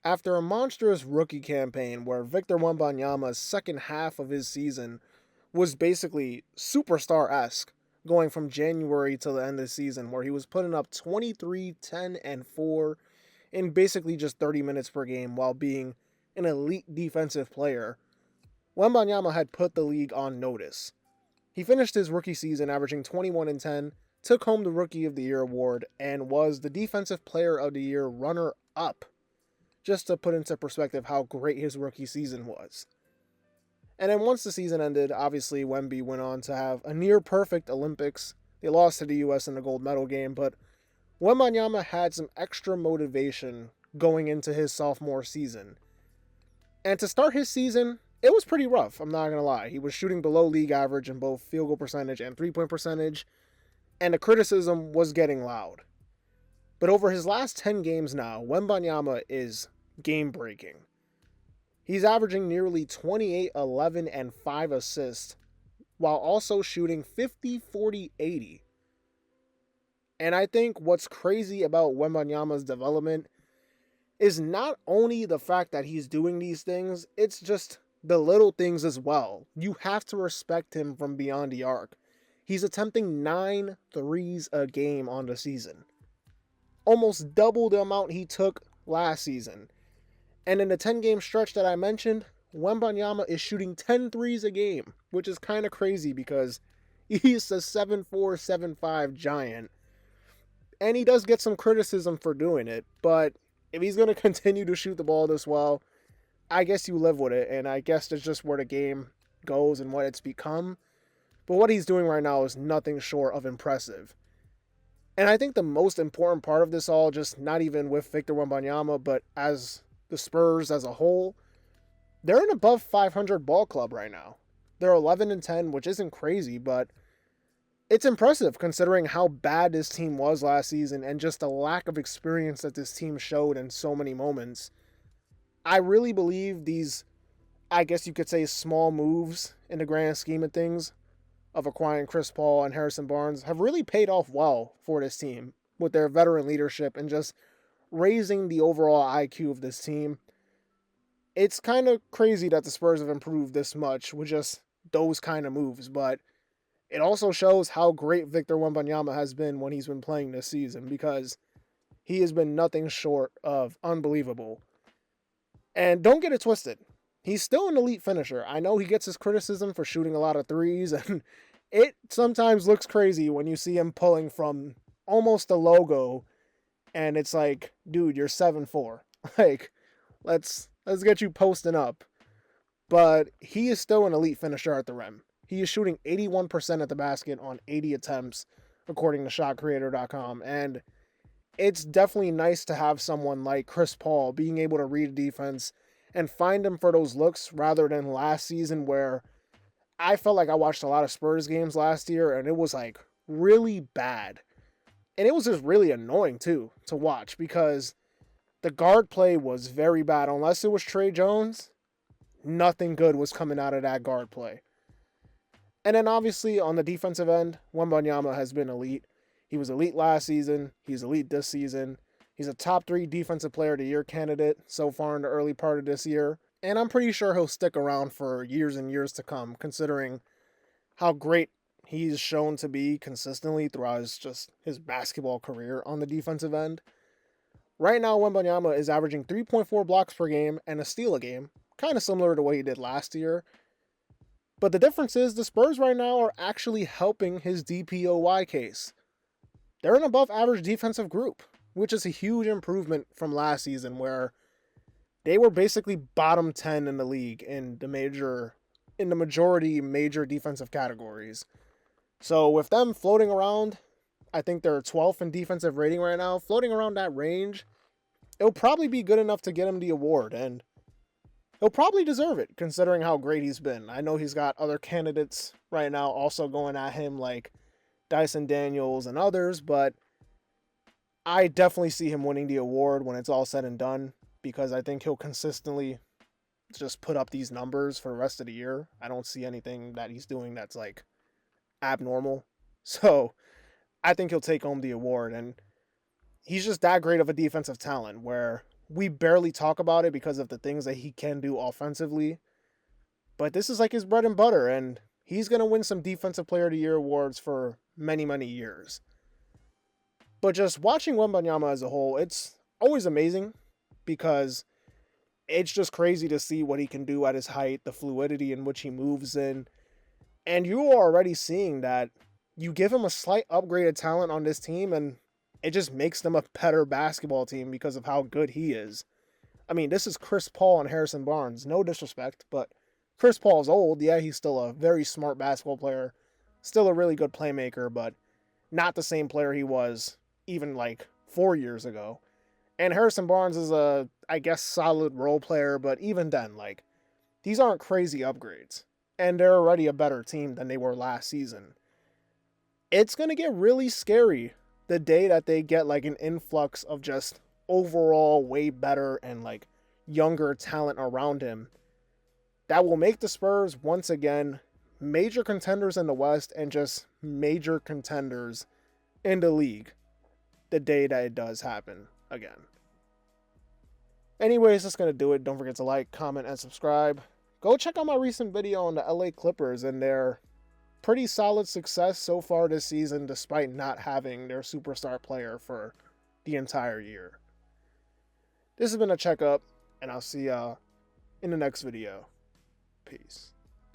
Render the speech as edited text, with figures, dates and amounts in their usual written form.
After a monstrous rookie campaign where Victor Wembanyama's second half of his season was basically superstar-esque, going from January to the end of the season, where he was putting up 23, 10, and 4 in basically just 30 minutes per game while being an elite defensive player, Wembanyama had put the league on notice. He finished his rookie season averaging 21 and 10, took home the Rookie of the Year award, and was the Defensive Player of the Year runner-up, just to put into perspective how great his rookie season was. And then once the season ended, obviously Wemby went on to have a near-perfect Olympics. They lost to the U.S. in the gold medal game, but Wembanyama had some extra motivation going into his sophomore season. And to start his season, it was pretty rough, I'm not going to lie. He was shooting below league average in both field goal percentage and three-point percentage, and the criticism was getting loud. But over his last 10 games now, Wembanyama is game-breaking. He's averaging nearly 28, 11, and 5 assists, while also shooting 50, 40, 80. And I think what's crazy about Wembanyama's development is not only the fact that he's doing these things, it's just the little things as well. You have to respect him from beyond the arc. He's attempting 9 threes a game on the season. Almost double the amount he took last season. And in the 10-game stretch that I mentioned, Wembanyama is shooting 10 threes a game, which is kind of crazy because he's a 7'4", 7'5" giant. And he does get some criticism for doing it, but if he's going to continue to shoot the ball this well, I guess you live with it, and I guess that's just where the game goes and what it's become. But what he's doing right now is nothing short of impressive. And I think the most important part of this all, just not even with Victor Wembanyama, but as the Spurs as a whole, they're an above 500 ball club right now. They're 11 and 10, which isn't crazy, but it's impressive considering how bad this team was last season and just the lack of experience that this team showed in so many moments. I really believe these, I guess you could say, small moves in the grand scheme of things of acquiring Chris Paul and Harrison Barnes have really paid off well for this team with their veteran leadership and just raising the overall IQ of this team. It's kind of crazy that the Spurs have improved this much with just those kind of moves, but it also shows how great Victor Wembanyama has been when he's been playing this season, because he has been nothing short of unbelievable. And don't get it twisted, he's still an elite finisher. I know he gets his criticism for shooting a lot of threes, and it sometimes looks crazy when you see him pulling from almost the logo, and it's like, dude, you're 7'4". Like, let's get you posting up. But he is still an elite finisher at the rim. He is shooting 81% at the basket on 80 attempts, according to ShotCreator.com. And it's definitely nice to have someone like Chris Paul being able to read defense and find him for those looks, rather than last season where I felt like I watched a lot of Spurs games last year and it was like really bad. And it was just really annoying too to watch because the guard play was very bad. Unless it was Trey Jones, nothing good was coming out of that guard play. And then obviously on the defensive end, Wembanyama has been elite. He was elite last season. He's elite this season. He's a top 3 defensive player of the year candidate so far in the early part of this year. And I'm pretty sure he'll stick around for years and years to come, considering how great he's shown to be consistently throughout his basketball career on the defensive end. Right now, Wembanyama is averaging 3.4 blocks per game and a steal a game, kind of similar to what he did last year. But the difference is the Spurs right now are actually helping his DPOY case. They're an above average defensive group, which is a huge improvement from last season where they were basically bottom 10 in the league in the majority major defensive categories. So with them floating around, I think they're 12th in defensive rating right now, floating around that range, it'll probably be good enough to get him the award, and he'll probably deserve it considering how great he's been. I know he's got other candidates right now also going at him like Dyson Daniels and others, but I definitely see him winning the award when it's all said and done, because I think he'll consistently just put up these numbers for the rest of the year. I don't see anything that he's doing that's like abnormal. So I think he'll take home the award, and he's just that great of a defensive talent where we barely talk about it because of the things that he can do offensively. But this is like his bread and butter, and he's going to win some Defensive Player of the Year awards for many, many years. But just watching Wembanyama as a whole, it's always amazing because it's just crazy to see what he can do at his height, the fluidity in which he moves in. And you are already seeing that you give him a slight upgrade of talent on this team, and it just makes them a better basketball team because of how good he is. I mean, this is Chris Paul and Harrison Barnes. No disrespect, but Chris Paul's old. Yeah, he's still a very smart basketball player. Still a really good playmaker, but not the same player he was even like 4 years ago. And Harrison Barnes is a, I guess, solid role player, but even then, like, these aren't crazy upgrades. And they're already a better team than they were last season. It's going to get really scary the day that they get like an influx of just overall way better and like younger talent around him that will make the Spurs once again major contenders in the West and just major contenders in the league the day that it does happen again. Anyways, that's going to do it. Don't forget to like, comment, and subscribe. Go check out my recent video on the LA Clippers and their pretty solid success so far this season despite not having their superstar player for the entire year. This has been a checkup, and I'll see y'all in the next video. Peace.